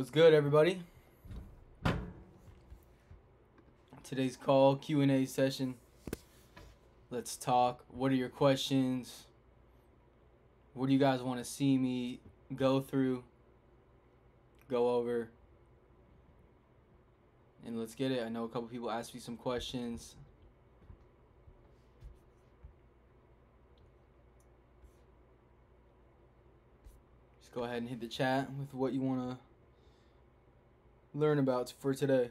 What's good, everybody? Today's call, Q&A session. Let's talk. What are your questions? What do you guys want to see me go through, go over? And let's get it. I know a couple people asked me some questions. Just go ahead and hit the chat with what you want to learn about for today.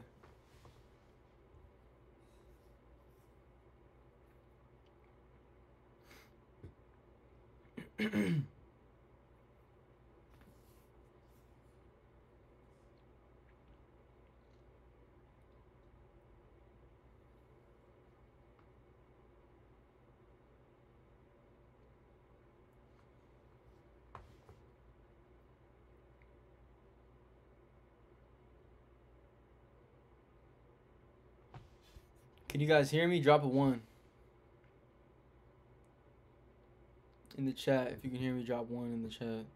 Can you guys hear me? Drop a 1 in the chat. If you can hear me, drop 1 in the chat.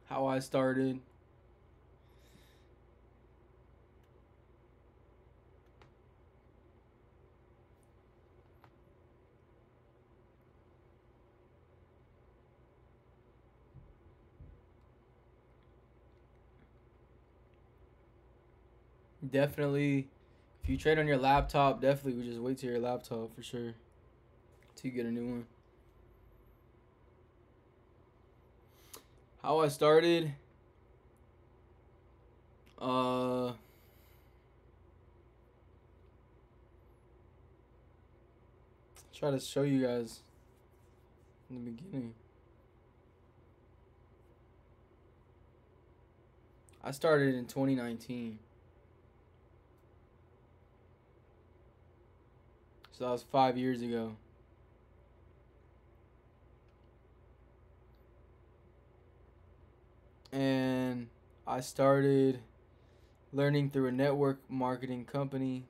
How I started. Definitely, if you trade on your laptop, definitely would just wait till your laptop for sure till you get a new one. How I started, try to show you guys in the beginning. I started in 2019. So that was 5 years ago. And I started learning through a network marketing company.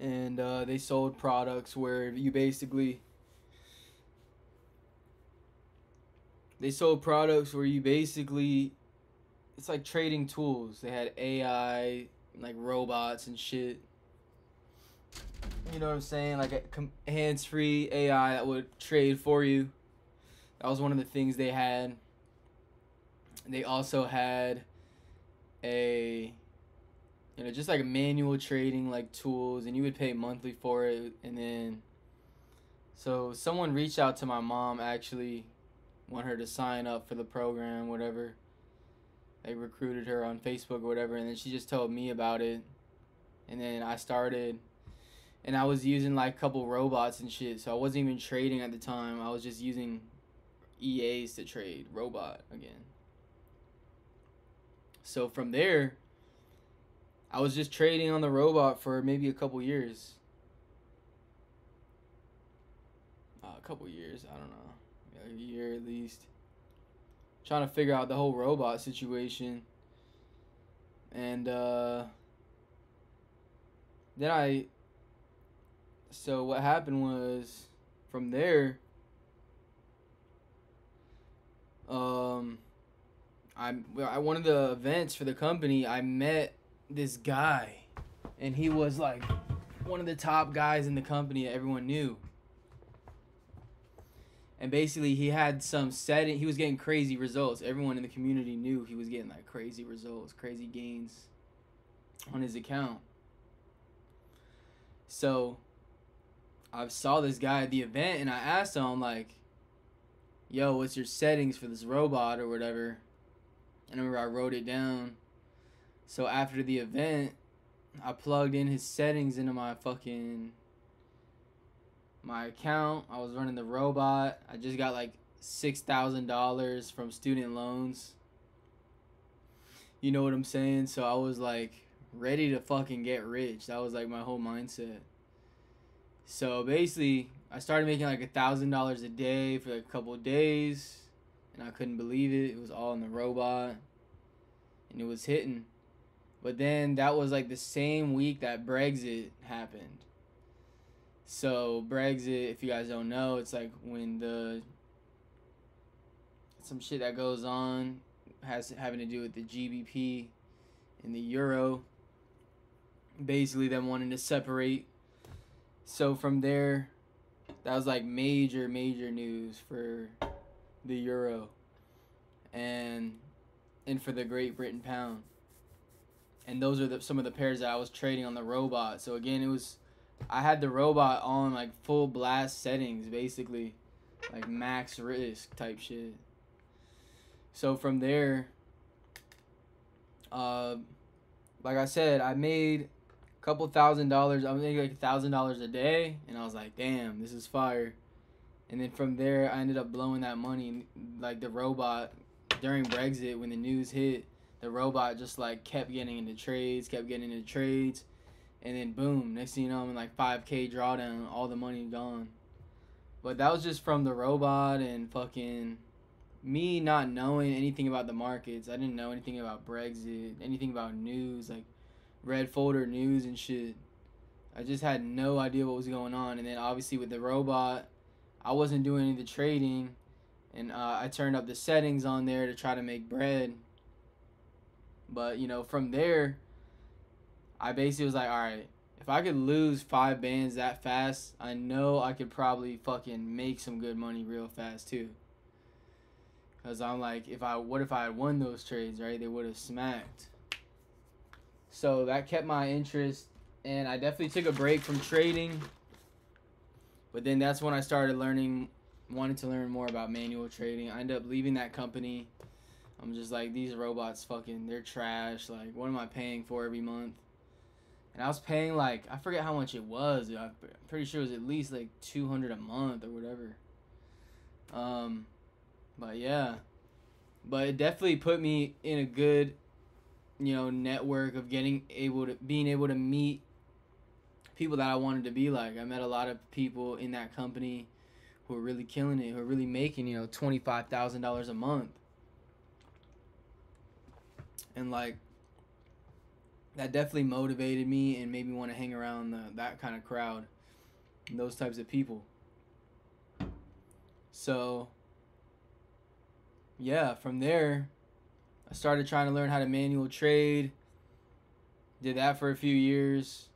And they sold products where you basically... It's like trading tools. They had AI, like robots and shit. You know what I'm saying? Like a hands-free AI that would trade for you. That was one of the things they had. They also had just like a manual trading like tools, and you would pay monthly for it. And then, so someone reached out to my mom, actually, want her to sign up for the program, whatever. They recruited her on Facebook or whatever, and then she just told me about it. And then I started, and I was using like a couple robots and shit, so I wasn't even trading at the time. I was just using EAs to trade robot again. So from there, I was just trading on the robot for maybe a couple years. A couple years, I don't know, a year at least. Trying to figure out the whole robot situation. And so what happened was, from there, at one of the events for the company, I met this guy, and he was like one of the top guys in the company that everyone knew. And basically, he had some setting. He was getting crazy results. Everyone in the community knew he was getting like crazy results, crazy gains on his account. So I saw this guy at the event, and I asked him, like, yo, what's your settings for this robot or whatever? And I remember I wrote it down. So after the event, I plugged in his settings into my account. I was running the robot. I just got like $6,000 from student loans. You know what I'm saying? So I was like ready to fucking get rich. That was like my whole mindset. So basically, I started making like $1,000 a day for like a couple of days, and I couldn't believe it. It was all in the robot, and it was hitting. But then that was like the same week that Brexit happened. So Brexit, if you guys don't know, it's like when some shit that goes on having to do with the GBP and the euro. Basically, them wanting to separate. So from there, that was like major news for the euro and for the Great Britain pound. And those are some of the pairs that I was trading on the robot. So again, I had the robot on like full blast settings, basically, like max risk type shit. So from there, like I said, I made a couple $1,000. I was making like $1,000 a day, and I was like, damn, this is fire. And then from there, I ended up blowing that money. Like the robot, during Brexit, when the news hit, the robot just like kept getting into trades, and then boom, next thing you know, I'm in like 5K drawdown, all the money gone. But that was just from the robot and fucking me not knowing anything about the markets. I didn't know anything about Brexit, anything about news, like red folder news and shit. I just had no idea what was going on. And then obviously with the robot, I wasn't doing any of the trading, and I turned up the settings on there to try to make bread. But you know, from there, I basically was like, all right, if I could lose 5 bands that fast, I know I could probably fucking make some good money real fast too. Cause I'm like, what if I had won those trades, right? They would have smacked. So that kept my interest, and I definitely took a break from trading. But then that's when I started wanting to learn more about manual trading. I ended up leaving that company. I'm just like, these robots fucking, they're trash. Like, what am I paying for every month? And I was paying like, I forget how much it was. I'm pretty sure it was at least like $200 a month or whatever. But yeah, but it definitely put me in a good, network of being able to meet people that I wanted to be like. I met a lot of people in that company who were really killing it, who were really making, $25,000 a month. And like, that definitely motivated me and made me want to hang around that kind of crowd and those types of people. So yeah, from there, I started trying to learn how to manual trade. Did that for a few years.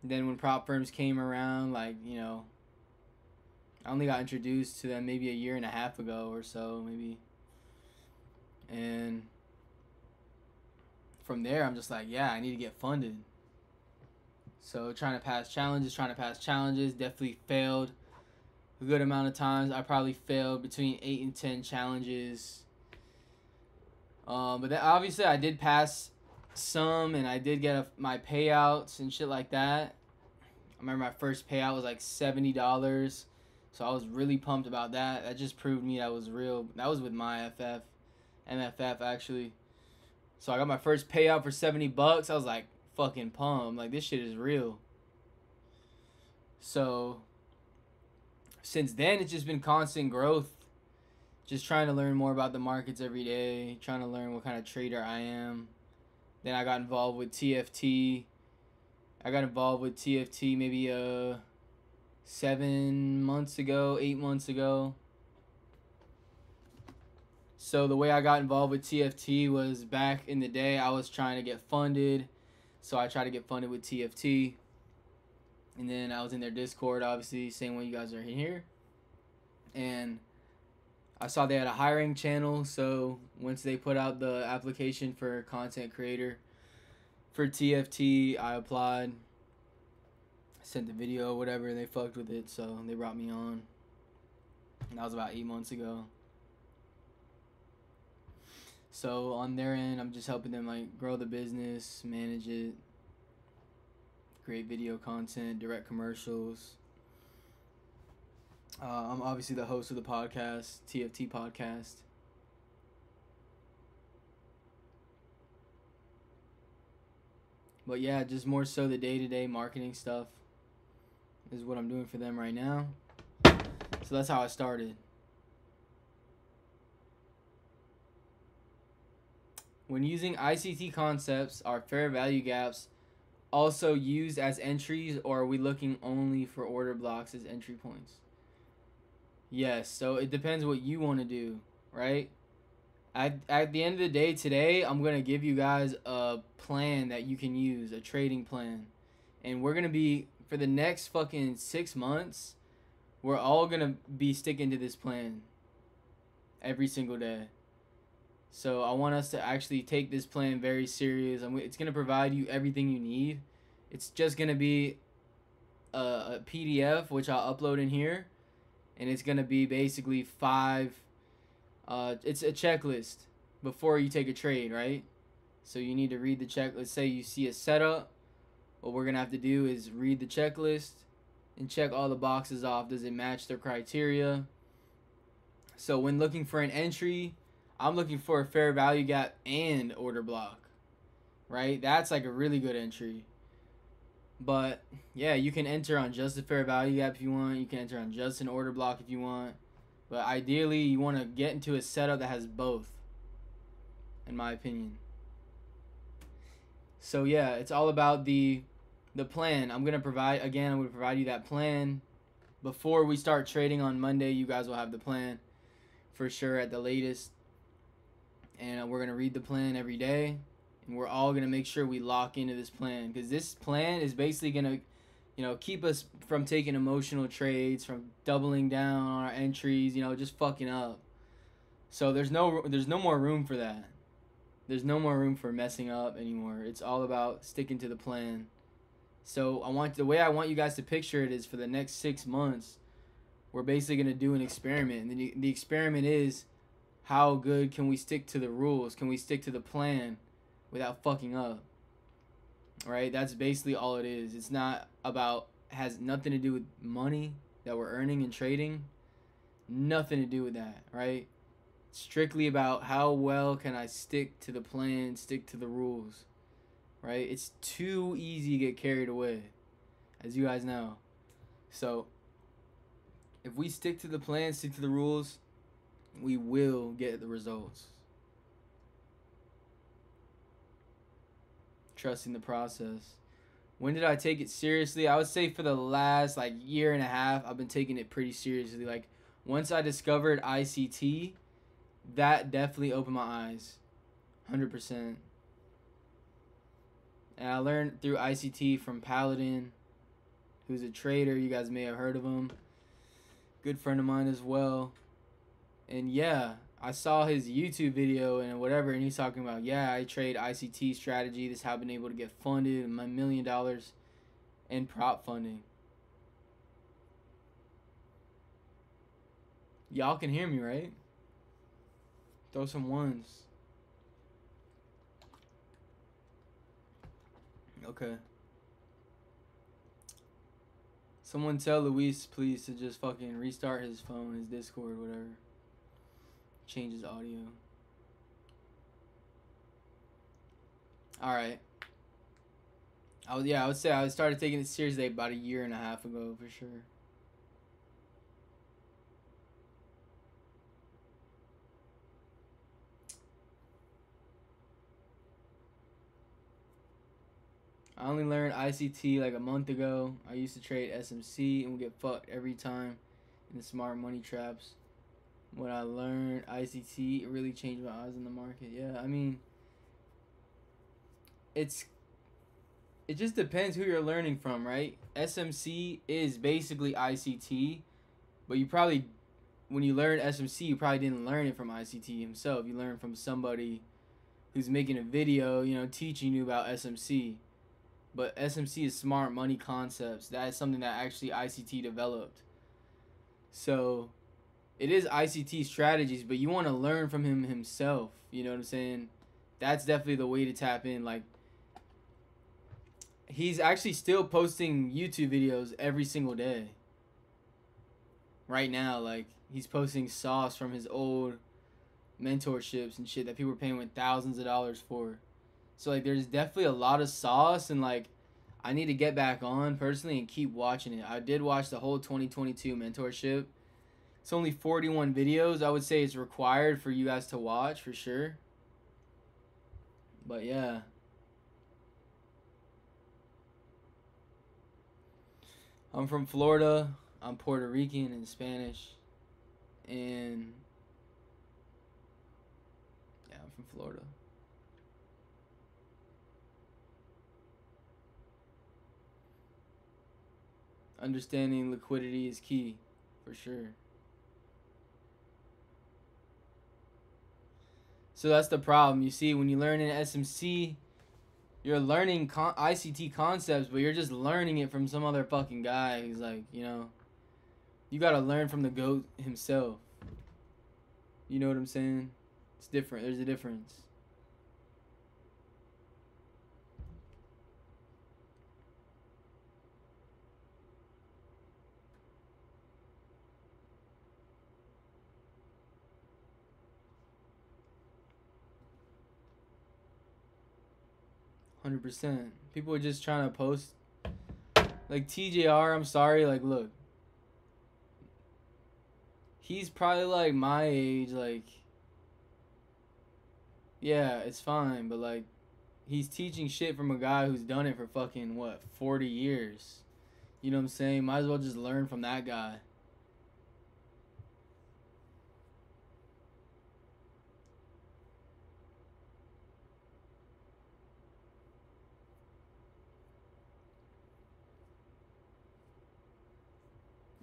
Then when prop firms came around, like, I only got introduced to them maybe a year and a half ago or so, maybe. And from there, I'm just like, yeah, I need to get funded. So trying to pass challenges, definitely failed a good amount of times. I probably failed between 8 and 10 challenges. But then obviously I did pass some, and I did get my payouts and shit like that. I remember my first payout was like $70. So I was really pumped about that. That just proved me that was real. That was with my MFF actually. So I got my first payout for $70. I was like fucking pumped. Like, this shit is real. So since then, it's just been constant growth. Just trying to learn more about the markets every day. Trying to learn what kind of trader I am. Then I got involved with TFT. Maybe 7 months ago, 8 months ago. So the way I got involved with TFT was back in the day, I was trying to get funded. So I tried to get funded with TFT. And then I was in their Discord, obviously, same way you guys are in here. And I saw they had a hiring channel. So once they put out the application for content creator for TFT, I applied. Sent the video, whatever, and they fucked with it. So they brought me on. And that was about 8 months ago. So on their end, I'm just helping them like grow the business, manage it, create video content, direct commercials. I'm obviously the host of the podcast, TFT Podcast. But yeah, just more so the day-to-day marketing stuff is what I'm doing for them right now. So that's how I started. When using ICT concepts, are fair value gaps also used as entries, or are we looking only for order blocks as entry points? Yes, so it depends what you want to do, right? At the end of the day today, I'm going to give you guys a plan that you can use, a trading plan. And we're going to be, for the next fucking 6 months, we're all going to be sticking to this plan every single day. So I want us to actually take this plan very serious. It's going to provide you everything you need. It's just going to be a PDF, which I'll upload in here. And it's going to be basically it's a checklist before you take a trade, right? So you need to read the check. Let's say you see a setup. What we're going to have to do is read the checklist and check all the boxes off. Does it match their criteria? So when looking for an entry, I'm looking for a fair value gap and order block, right? That's like a really good entry. But yeah, you can enter on just a fair value gap if you want. You can enter on just an order block if you want. But ideally, you want to get into a setup that has both, in my opinion. So yeah, it's all about the plan. I'm gonna provide you that plan before we start trading on Monday. You guys will have the plan for sure at the latest. And we're going to read the plan every day. And we're all going to make sure we lock into this plan. Because this plan is basically going to, keep us from taking emotional trades, from doubling down on our entries, just fucking up. So there's no more room for that. There's no more room for messing up anymore. It's all about sticking to the plan. So the way I want you guys to picture it is for the next 6 months, we're basically going to do an experiment. And the experiment is, how good can we stick to the rules? Can we stick to the plan without fucking up? Right? That's basically all it is. It's not about, has nothing to do with money that we're earning and trading. Nothing to do with that, right? It's strictly about how well can I stick to the plan, stick to the rules, right? It's too easy to get carried away, as you guys know. So if we stick to the plan, stick to the rules, we will get the results. Trusting the process. When did I take it seriously? I would say for the last year and a half, I've been taking it pretty seriously. Once I discovered ICT, that definitely opened my eyes. 100%. And I learned through ICT from Paladin, who's a trader. You guys may have heard of him. Good friend of mine as well. And yeah, I saw his YouTube video and whatever, and he's talking about, yeah, I trade ICT strategy. This is how I've been able to get funded, and my $1 million in prop funding. Y'all can hear me, right? Throw some ones. Okay. Someone tell Luis, please, to just fucking restart his phone, his Discord, whatever. Change his audio. Alright. I would say I started taking it seriously about a year and a half ago, for sure. I only learned ICT a month ago. I used to trade SMC and would get fucked every time in the smart money traps. When I learned ICT, it really changed my eyes on the market. Yeah, I mean, it just depends who you're learning from, right? SMC is basically ICT, but you probably, when you learn SMC, you probably didn't learn it from ICT himself. You learned from somebody who's making a video, teaching you about SMC. But SMC is smart money concepts. That is something that actually ICT developed. So it is ICT strategies, but you want to learn from him himself. You know what I'm saying? That's definitely the way to tap in. He's actually still posting YouTube videos every single day. right now. Like, he's posting sauce from his old mentorships and shit that people are paying with thousands of dollars for. So like, there's definitely a lot of sauce, and like, I need to get back on personally and keep watching it. I did watch the whole 2022 mentorship. It's only 41 videos. I would say it's required for you guys to watch for sure. But yeah. I'm from Florida. I'm Puerto Rican and Spanish. And yeah, I'm from Florida. Understanding liquidity is key, for sure. So that's the problem. You see, when you learn in SMC, you're learning ICT concepts, but you're just learning it from some other fucking guy who's like, you know, you gotta learn from the GOAT himself. You know what I'm saying? It's different. There's a difference. %. People are just trying to post. Like TJR, I'm sorry. Like, look. He's probably like my age. Like, yeah, it's fine. But like, he's teaching shit from a guy who's done it for fucking, what, 40 years. You know what I'm saying? Might as well just learn from that guy.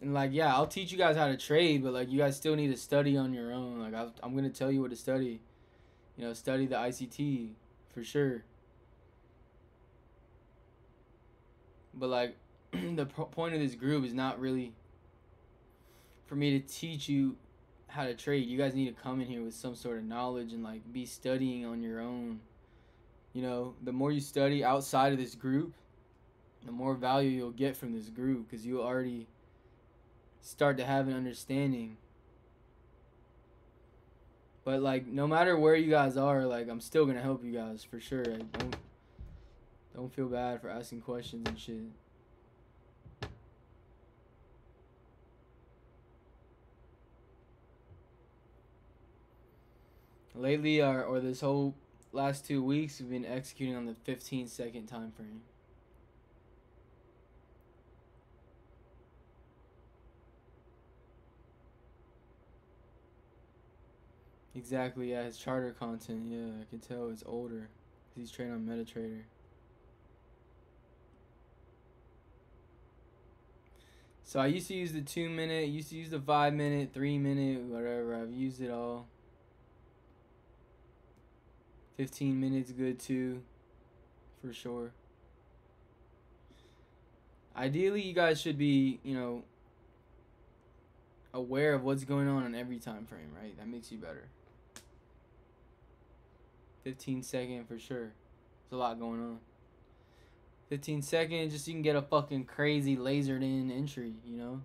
And like, yeah, I'll teach you guys how to trade, but like, you guys still need to study on your own. Like, I'm gonna tell you what to study. You know, study the ICT for sure. But like, the point of this group is not really for me to teach you how to trade. You guys need to come in here with some sort of knowledge and like be studying on your own. You know, the more you study outside of this group, the more value you'll get from this group, because you'll already start to have an understanding. But like, no matter where you guys are, like, I'm still gonna help you guys for sure. Like, don't feel bad for asking questions and shit. Lately, or this whole last 2 weeks, we've been executing on the 15-second time frame. Exactly, yeah, his charter content, yeah, I can tell it's older. He's trained on MetaTrader. So I used to use the 2 minute, used to use the 5 minute, 3 minute, whatever. I've used it all. 15 minutes good too, for sure. Ideally, you guys should be, you know, aware of what's going on in every time frame, right? That makes you better. 15-second for sure. There's a lot going on. 15 seconds, just so you can get a fucking crazy lasered in entry, you know?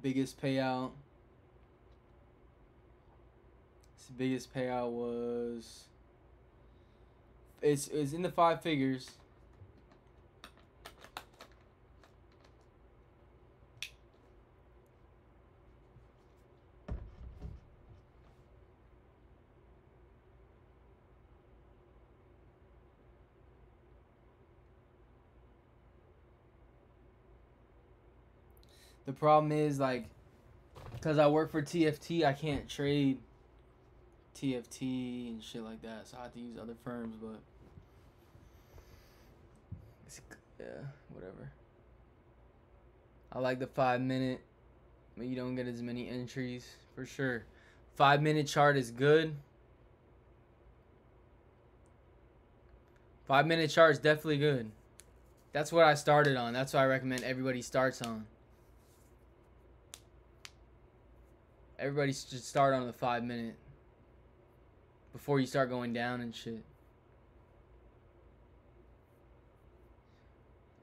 Biggest payout. The biggest payout was, it's in the 5 figures. The problem is, like, because I work for TFT, I can't trade TFT and shit like that, so I have to use other firms, but yeah, whatever. I like the 5 minute, but you don't get as many entries, for sure. 5 minute chart is good. 5 minute chart is definitely good. That's what I started on. That's what I recommend everybody starts on. Everybody should start on the 5 minute. before you start going down and shit.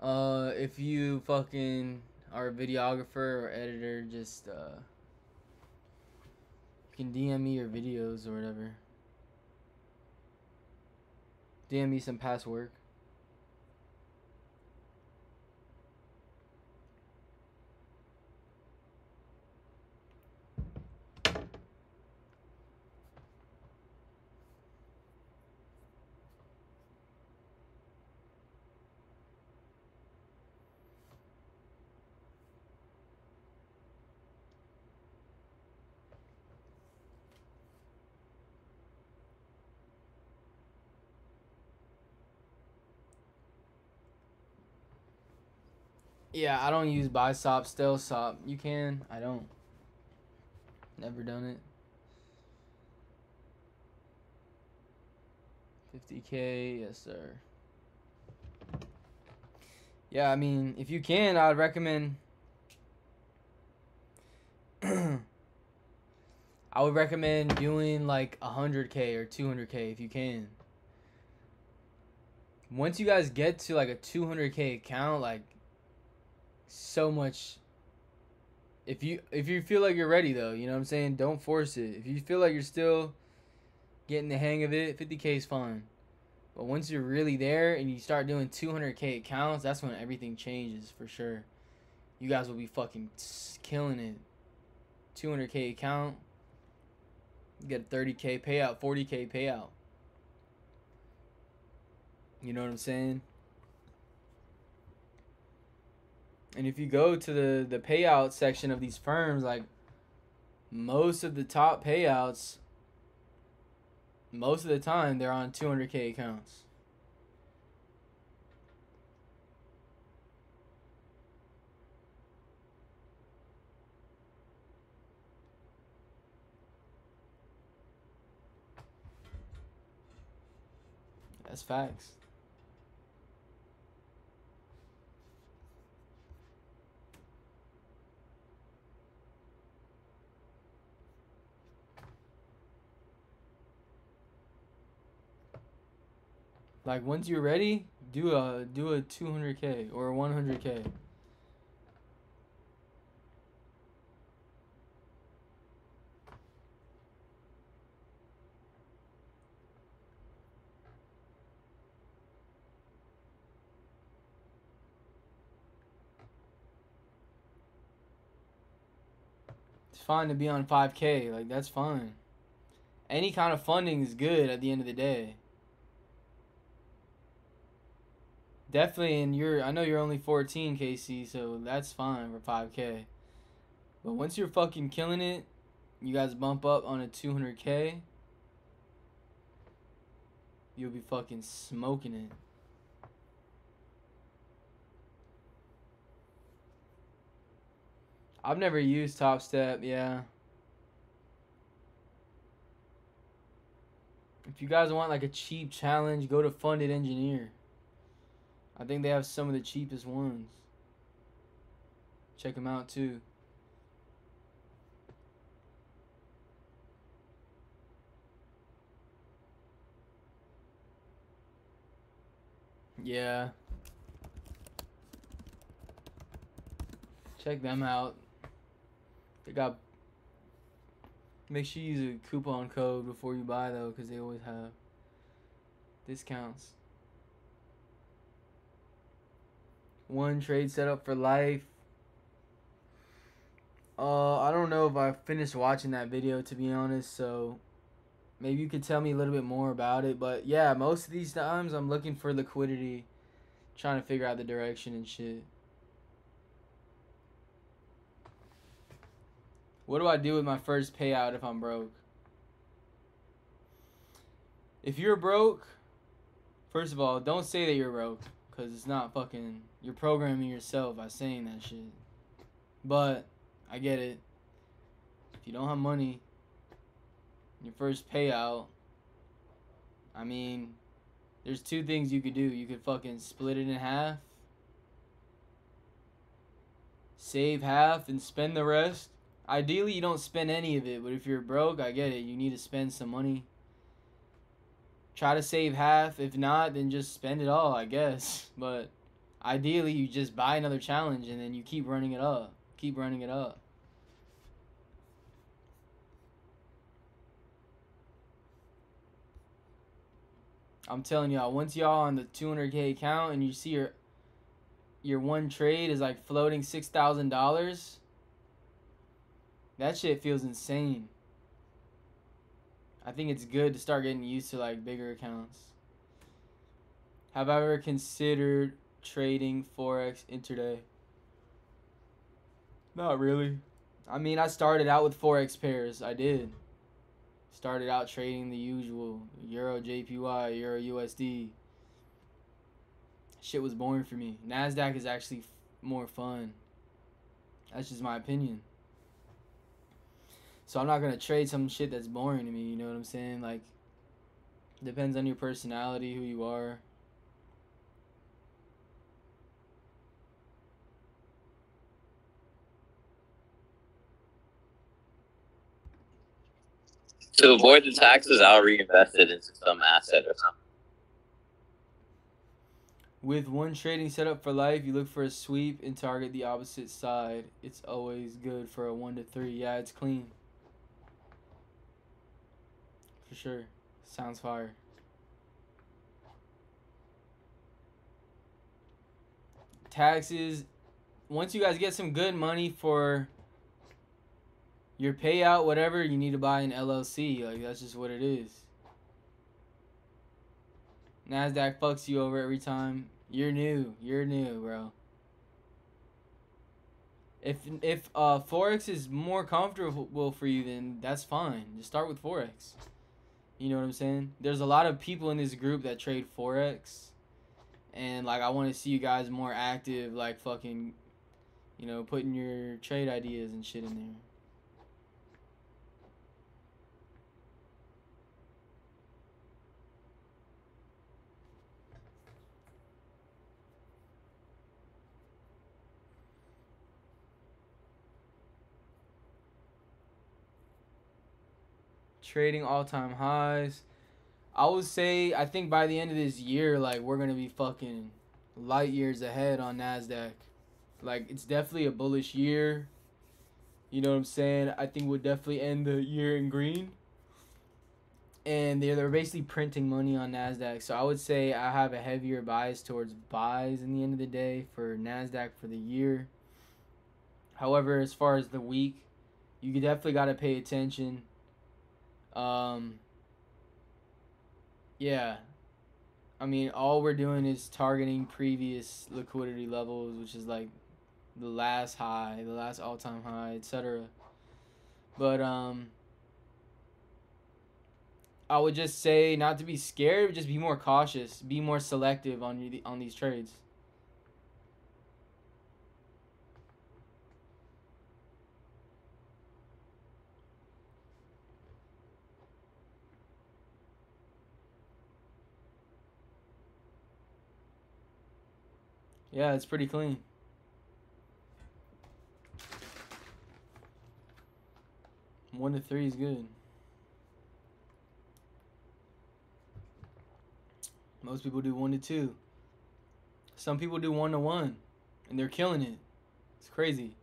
If you fucking are a videographer or editor, just you can DM me your videos or whatever. DM me some past work. Yeah, I don't use buy stop, still stop. You can. I don't. Never done it. 50K, yes sir. Yeah, I mean, if you can, I'd recommend. I would recommend doing like 100K or 200K if you can. Once you guys get to like a 200K account, like so much. If you feel like you're ready though, you know what I'm saying, don't force it. If you feel like you're still getting the hang of it, 50K is fine. But once you're really there and you start doing 200K accounts, that's when everything changes for sure. You guys will be fucking killing it. 200K account, you get a 30K payout, 40K payout. You know what I'm saying? And if you go to the payout section of these firms, like most of the top payouts, most of the time they're on 200K accounts. That's facts. Like once you're ready, do a 200K or a 100K. It's fine to be on 5K, like that's fine. Any kind of funding is good at the end of the day. Definitely, and I know you're only 14, KC, so that's fine for 5K. But once you're fucking killing it, you guys bump up on a 200K, you'll be fucking smoking it. I've never used Top Step, yeah. If you guys want like a cheap challenge, go to Funded Engineer. I think they have some of the cheapest ones. Check them out too. Yeah. Check them out. They got. Make sure you use a coupon code before you buy though, because they always have discounts. One trade setup for life. I don't know if I finished watching that video, to be honest, so maybe you could tell me a little bit more about it. But yeah, most of these times I'm looking for liquidity, trying to figure out the direction and shit. What do I do with my first payout if I'm broke? If you're broke, first of all, don't say that you're broke, because it's not fucking... You're programming yourself by saying that shit. But, I get it. If you don't have money, your first payout, I mean, there's two things you could do. You could fucking split it in half, save half, and spend the rest. Ideally, you don't spend any of it, but if you're broke, I get it. You need to spend some money. Try to save half. If not, then just spend it all, I guess. But ideally, you just buy another challenge and then you keep running it up. Keep running it up. I'm telling y'all, once y'all on the 200K account and you see your one trade is like floating $6,000, that shit feels insane. I think it's good to start getting used to like bigger accounts. Have I ever considered trading Forex intraday? Not really. I mean, I started out with Forex pairs. I did. Started out trading the usual Euro JPY, Euro USD. Shit was boring for me. NASDAQ is actually more fun. That's just my opinion. So I'm not going to trade some shit that's boring to me, you know what I'm saying? Like, depends on your personality, who you are. To avoid the taxes, I'll reinvest it into some asset or something. With one trading setup for life, you look for a sweep and target the opposite side. It's always good for a 1 to 3. Yeah, it's clean. For sure. Sounds fire. Taxes. Once you guys get some good money for your payout, whatever, you need to buy an LLC. Like, that's just what it is. NASDAQ fucks you over every time. You're new, bro. If Forex is more comfortable for you, then that's fine. Just start with Forex. You know what I'm saying? There's a lot of people in this group that trade Forex. And, like, I want to see you guys more active, like, fucking, you know, putting your trade ideas and shit in there. Trading all-time highs. I would say, I think by the end of this year, like, we're going to be fucking light years ahead on NASDAQ. Like, it's definitely a bullish year. You know what I'm saying? I think we'll definitely end the year in green. And they're basically printing money on NASDAQ. So I would say I have a heavier bias towards buys in the end of the day for NASDAQ for the year. However, as far as the week, you definitely got to pay attention. Yeah. I mean, all we're doing is targeting previous liquidity levels, which is like the last high, the last all-time high, etc. But I would just say not to be scared, but just be more cautious, be more selective on these trades. Yeah, it's pretty clean. One to three is good. Most people do 1 to 2. Some people do 1 to 1, and they're killing it. It's crazy.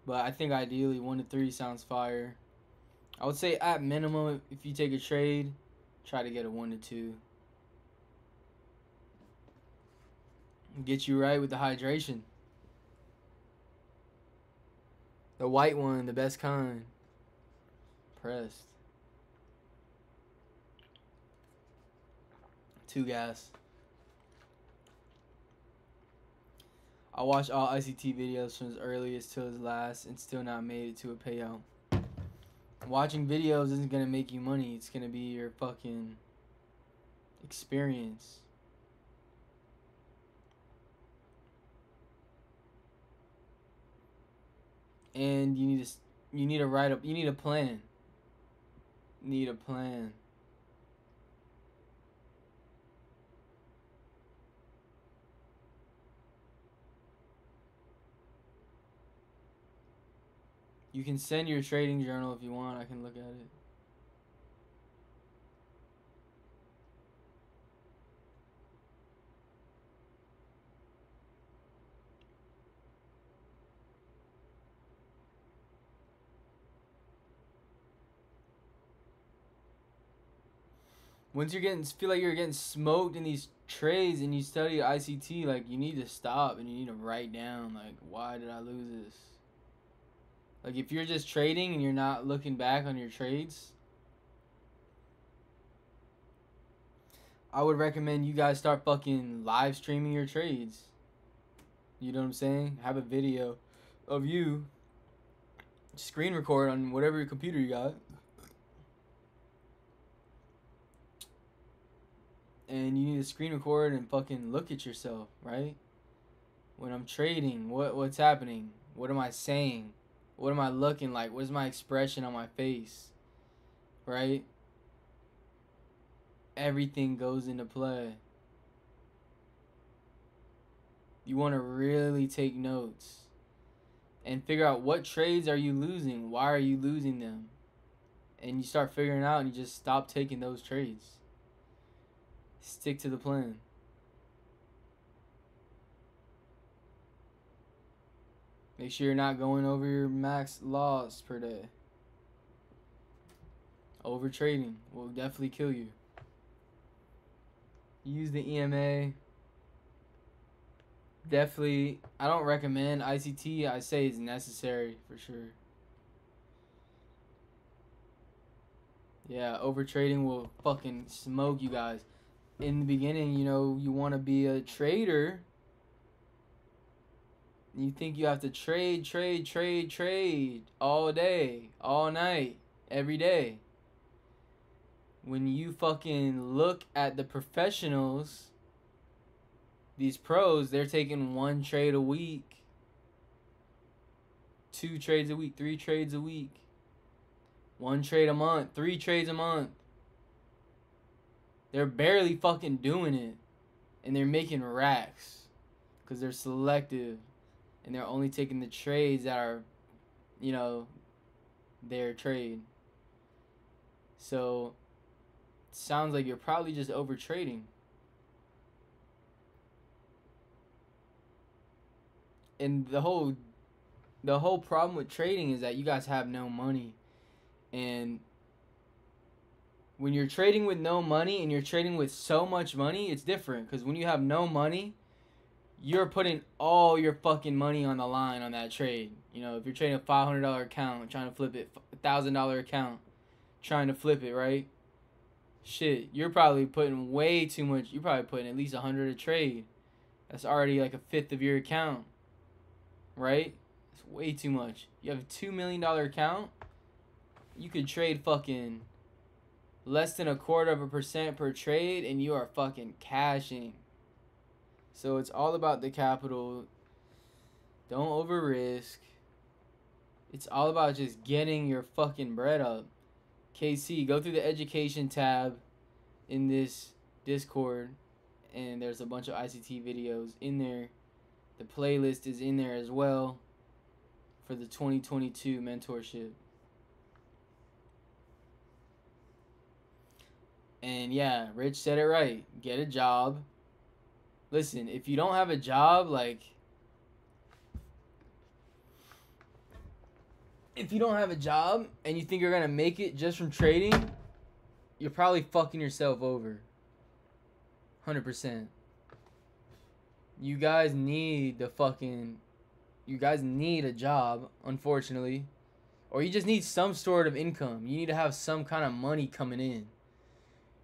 But I think ideally 1 to 3 sounds fire. I would say at minimum, if you take a trade, try to get a 1 to 2. Get you right with the hydration. The white one, the best kind. Pressed. 2 gas. I watched all ICT videos from his earliest to his last and still not made it to a payout. Watching videos isn't going to make you money. It's going to be your fucking experience. And you need to write up. You need a plan. Need a plan. You can send your trading journal if you want. I can look at it. once feel like you're getting smoked in these trades and you study ICT, like, you need to stop and you need to write down, like, why did I lose this? Like, if you're just trading and you're not looking back on your trades, I would recommend you guys start fucking live streaming your trades. You know what I'm saying? Have a video of you screen record on whatever computer you got. And you need to screen record and fucking look at yourself, right? When I'm trading, what's happening? What am I saying? What am I looking like? What's my expression on my face? Right? Everything goes into play. You want to really take notes and figure out what trades are you losing? Why are you losing them? And you start figuring out and you just stop taking those trades. Stick to the plan. Make sure you're not going over your max loss per day. Over trading will definitely kill you. Use the EMA. Definitely, I don't recommend ICT. I say it's necessary for sure. Yeah, over trading will fucking smoke you guys. In the beginning, you know, you want to be a trader. You think you have to trade all day, all night, every day. When you fucking look at the professionals, these pros, they're taking 1 trade a week, 2 trades a week, 3 trades a week, 1 trade a month, 3 trades a month. They're barely fucking doing it, and they're making racks because they're selective, and they're only taking the trades that are, you know, their trade. So it sounds like you're probably just over trading. And the whole problem with trading is that you guys have no money. And when you're trading with no money and you're trading with so much money, it's different. Because when you have no money, you're putting all your fucking money on the line on that trade. You know, if you're trading a $500 account, trying to flip it, $1,000 account, trying to flip it, right? Shit, you're probably putting way too much. You're probably putting at least 100 a trade. That's already like a fifth of your account, right? It's way too much. You have a $2 million account, you could trade fucking less than 0.25% per trade, and you are fucking cashing. So it's all about the capital. Don't over risk. It's all about just getting your fucking bread up. KC, go through the education tab in this Discord, and there's a bunch of ICT videos in there. The playlist is in there as well for the 2022 mentorship. And yeah, Rich said it right. Get a job. Listen, if you don't have a job, like, if you don't have a job and you think you're going to make it just from trading, you're probably fucking yourself over. 100%. You guys need you guys need a job, unfortunately. Or you just need some sort of income. You need to have some kind of money coming in.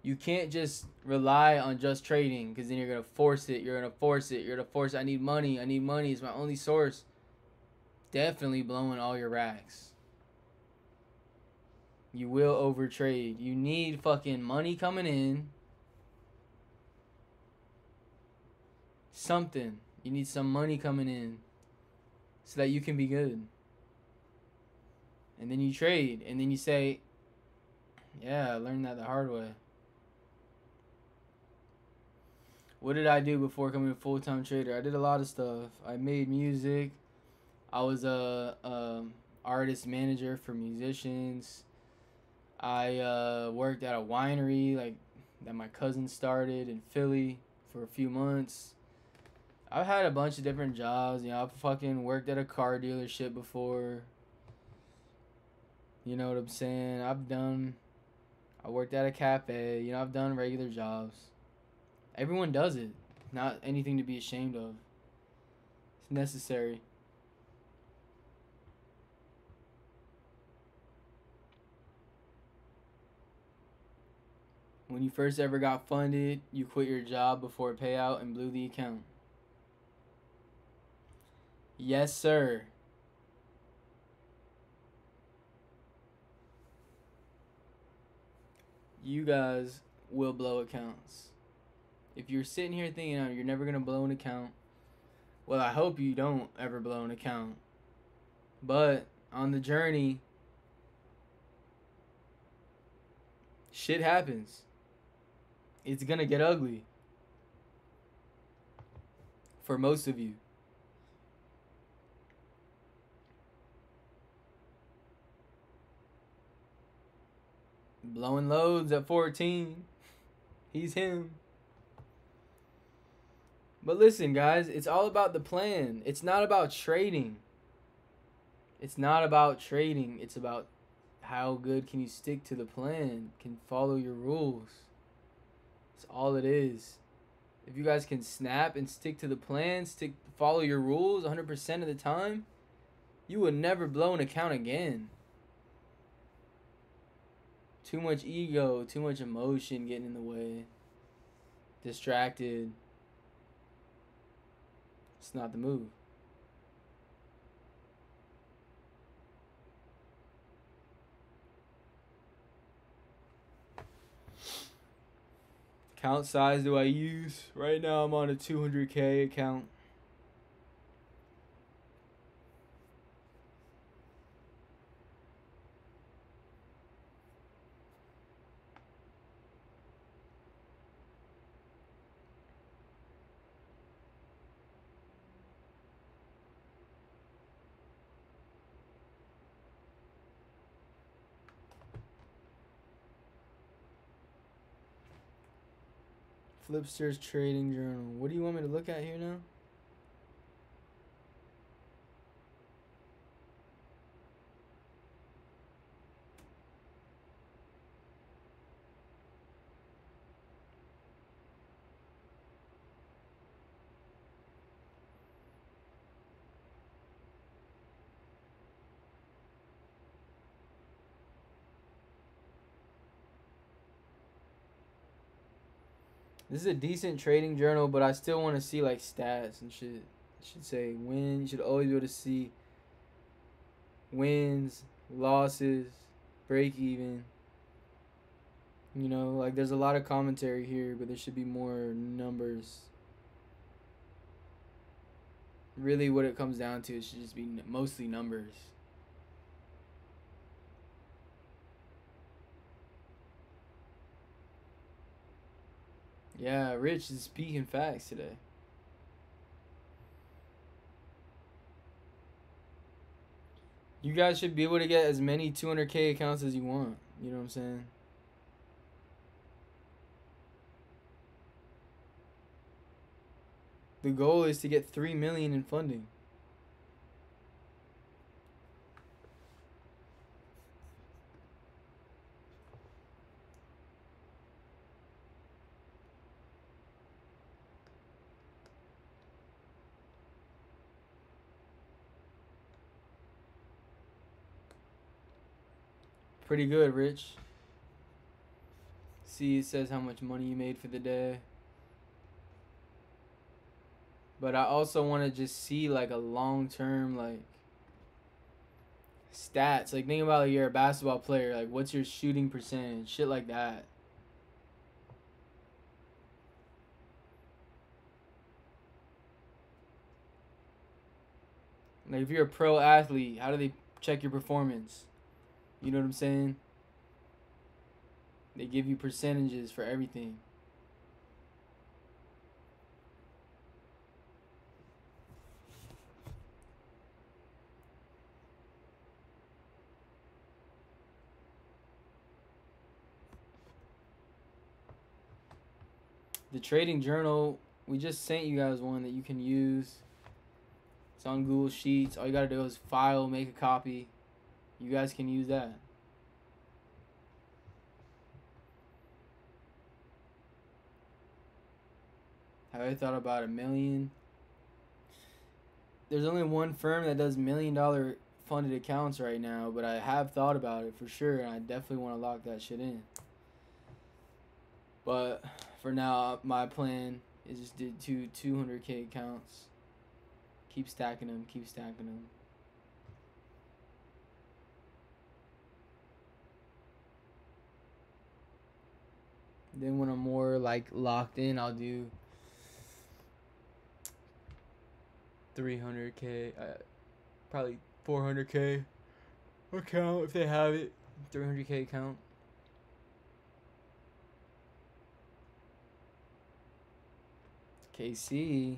You can't just rely on just trading, because then you're going to force it. You're going to force it. You're going to force it. I need money. It's my only source. Definitely blowing all your racks. You will overtrade. You need fucking money coming in. Something. You need some money coming in so that you can be good. And then you trade. And then you say, yeah, I learned that the hard way. What did I do before becoming a full-time trader? I did a lot of stuff. I made music. I was a artist manager for musicians. I worked at a winery like that my cousin started in Philly for a few months. I've had a bunch of different jobs. You know, I've fucking worked at a car dealership before. You know what I'm saying? I've I worked at a cafe. You know, I've done regular jobs. Everyone does it. Not anything to be ashamed of. It's necessary. When you first ever got funded, you quit your job before payout and blew the account. Yes, sir. You guys will blow accounts. If you're sitting here thinking, oh, you're never going to blow an account, well, I hope you don't ever blow an account. But on the journey, shit happens. It's going to get ugly. For most of you. Blowing loads at 14. He's him. But listen, guys, it's all about the plan. It's not about trading. It's not about trading. It's about how good can you stick to the plan, can follow your rules. That's all it is. If you guys can snap and stick to the plan, follow your rules 100% of the time, you will never blow an account again. Too much ego, too much emotion getting in the way. Distracted. It's not the move. Account size do I use? Right now I'm on a 200K account. Flipster's Trading Journal. What do you want me to look at here now? This is a decent trading journal, but I still want to see like stats and shit. It should say win. You should always be able to see wins, losses, break even. You know, like there's a lot of commentary here, but there should be more numbers. Really what it comes down to, it should just be mostly numbers. Yeah, Rich is speaking facts today. You guys should be able to get as many 200K accounts as you want. You know what I'm saying? The goal is to get 3 million in funding. Pretty good, Rich. See, it says how much money you made for the day. But I also want to just see like a long-term like stats. Like think about like you're a basketball player. Like what's your shooting percentage? Shit like that. Like if you're a pro athlete, how do they check your performance? You know what I'm saying? They give you percentages for everything. The trading journal, we just sent you guys one that you can use. It's on Google Sheets. All you gotta do is file, make a copy. You guys can use that. Have I thought about a million? There's only one firm that does $1 million funded accounts right now, but I have thought about it for sure, and I definitely want to lock that shit in. But for now, my plan is just do 200K accounts. Keep stacking them, keep stacking them. Then when I'm more like locked in, I'll do 300K, probably 400K account if they have it. 300K account. KC.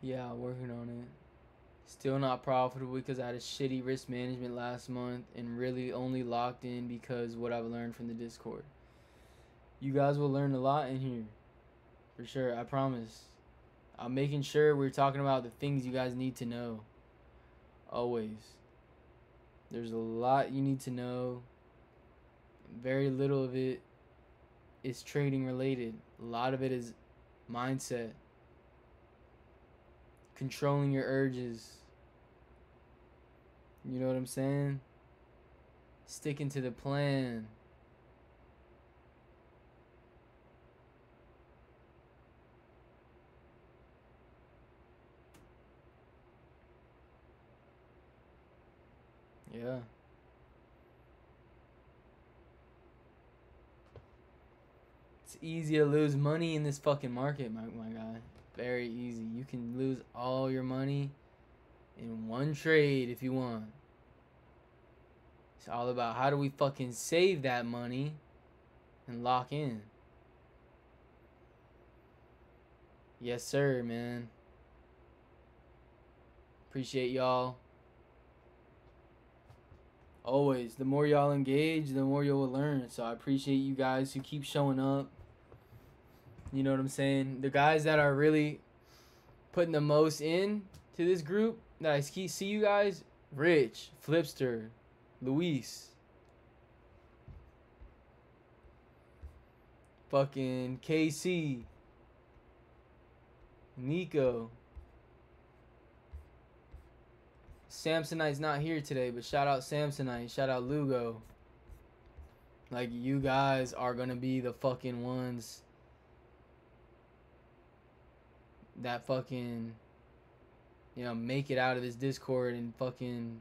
Yeah, working on it. Still not profitable because I had a shitty risk management last month and really only locked in because what I've learned from the Discord. You guys will learn a lot in here. For sure, I promise. I'm making sure we're talking about the things you guys need to know. Always. There's a lot you need to know. Very little of it is trading related. A lot of it is mindset. Controlling your urges. You know what I'm saying? Sticking to the plan. Yeah. It's easy to lose money in this fucking market, my guy. Very easy. You can lose all your money in one trade if you want. It's all about how do we fucking save that money and lock in. Yes, sir, man. Appreciate y'all. Always. The more y'all engage, the more you'll learn. So I appreciate you guys who keep showing up. You know what I'm saying? The guys that are really putting the most in to this group that I see you guys, Rich, Flipster, Luis, fucking KC, Nico. Samsonite's not here today, but shout out Samsonite, shout out Lugo. Like, you guys are gonna be the fucking ones that fucking, you know, make it out of this Discord and fucking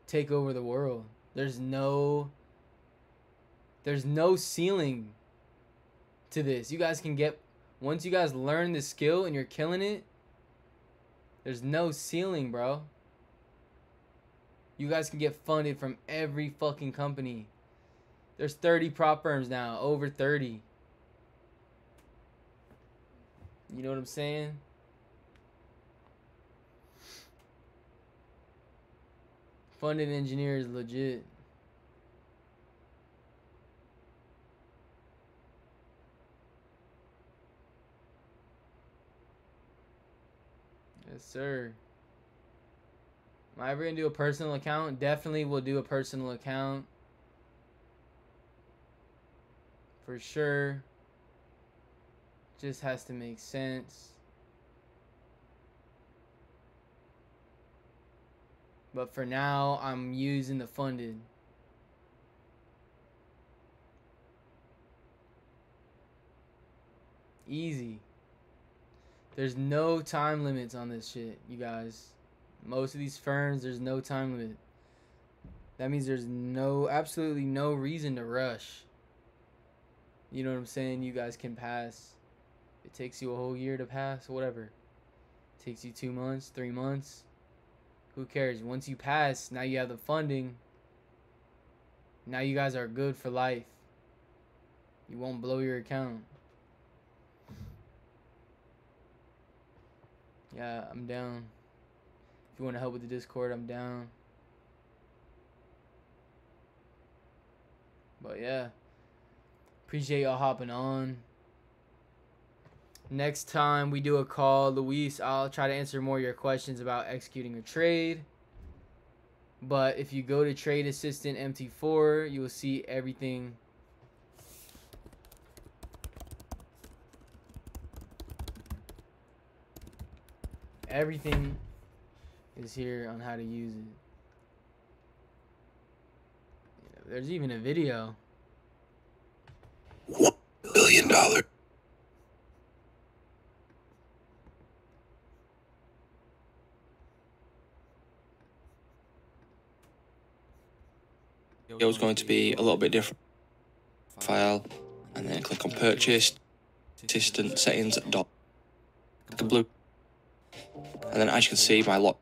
take over the world. There's no ceiling to this. You guys can get, once you guys learn the skill and you're killing it, there's no ceiling, bro. You guys can get funded from every fucking company. There's 30 prop firms now, over 30. You know what I'm saying? Funded engineer is legit. Yes, sir. Am I ever gonna do a personal account? Definitely will do a personal account. For sure. Just has to make sense. But for now, I'm using the funded. Easy. There's no time limits on this shit, you guys. Most of these firms, there's no time limit. That means there's absolutely no reason to rush. You know what I'm saying? You guys can pass. It takes you a whole year to pass, whatever. It takes you 2 months, 3 months. Who cares? Once you pass, now you have the funding. Now you guys are good for life. You won't blow your account. Yeah, I'm down. If you want to help with the Discord, I'm down. But yeah, appreciate y'all hopping on. Next time we do a call, Luis, I'll try to answer more of your questions about executing a trade. But if you go to Trade Assistant MT4, you will see everything. Everything is here on how to use it. There's even a video. $1 billion. It was going to be a little bit different. File, and then click on purchase, assistant settings, dot blue, and then as you can see, my lot.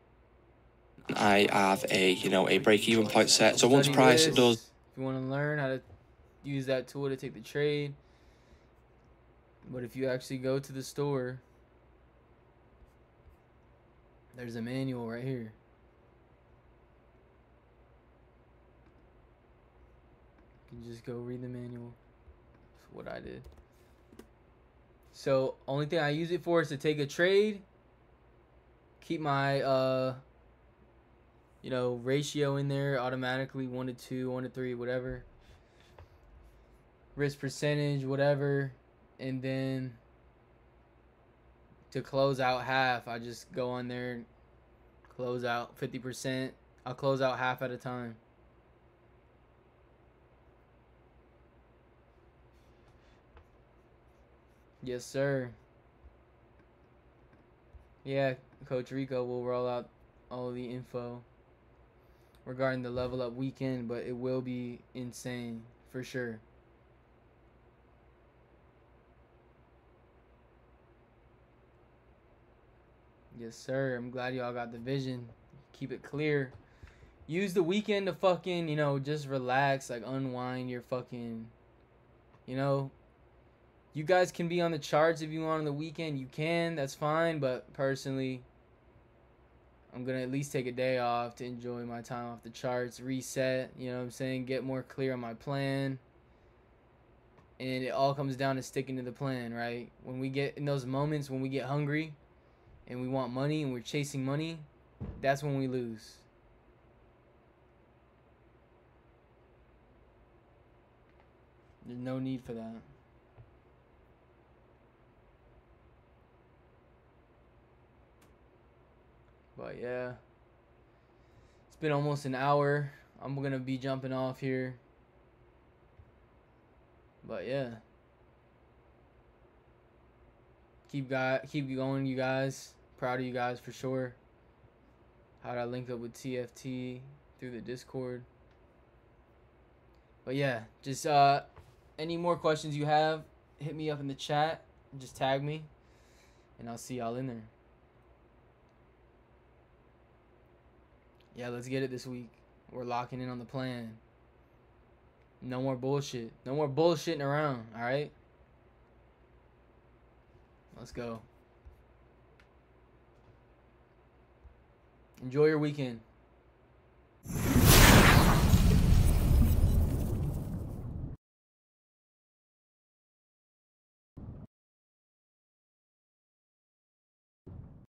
I have a a break-even point set. So once price does. If you want to learn how to use that tool to take the trade, but if you actually go to the store, there's a manual right here. You can just go read the manual. That's what I did. So only thing I use it for is to take a trade, keep my ratio in there automatically, 1 to 2, 1 to 3, whatever, risk percentage, whatever, and then to close out half, I just go on there and close out 50%. I'll close out half at a time. Yes, sir. Yeah, Coach Rico will roll out all the info regarding the level up weekend, but it will be insane for sure. Yes, sir. I'm glad y'all got the vision. Keep it clear. Use the weekend to fucking, just relax, like unwind your fucking, you guys can be on the charts if you want on the weekend. You can, that's fine. But personally, I'm going to at least take a day off to enjoy my time off the charts, reset, you know what I'm saying, get more clear on my plan. And it all comes down to sticking to the plan, right? When we get in those moments when we get hungry and we want money and we're chasing money, that's when we lose. There's no need for that. But yeah, it's been almost an hour. I'm gonna be jumping off here. But yeah, keep going, you guys. Proud of you guys for sure. How'd I link up with TFT through the Discord? But yeah, just any more questions you have, hit me up in the chat. Just tag me, and I'll see y'all in there. Yeah, let's get it this week. We're locking in on the plan. No more bullshit. No more bullshitting around, all right? Let's go. Enjoy your weekend.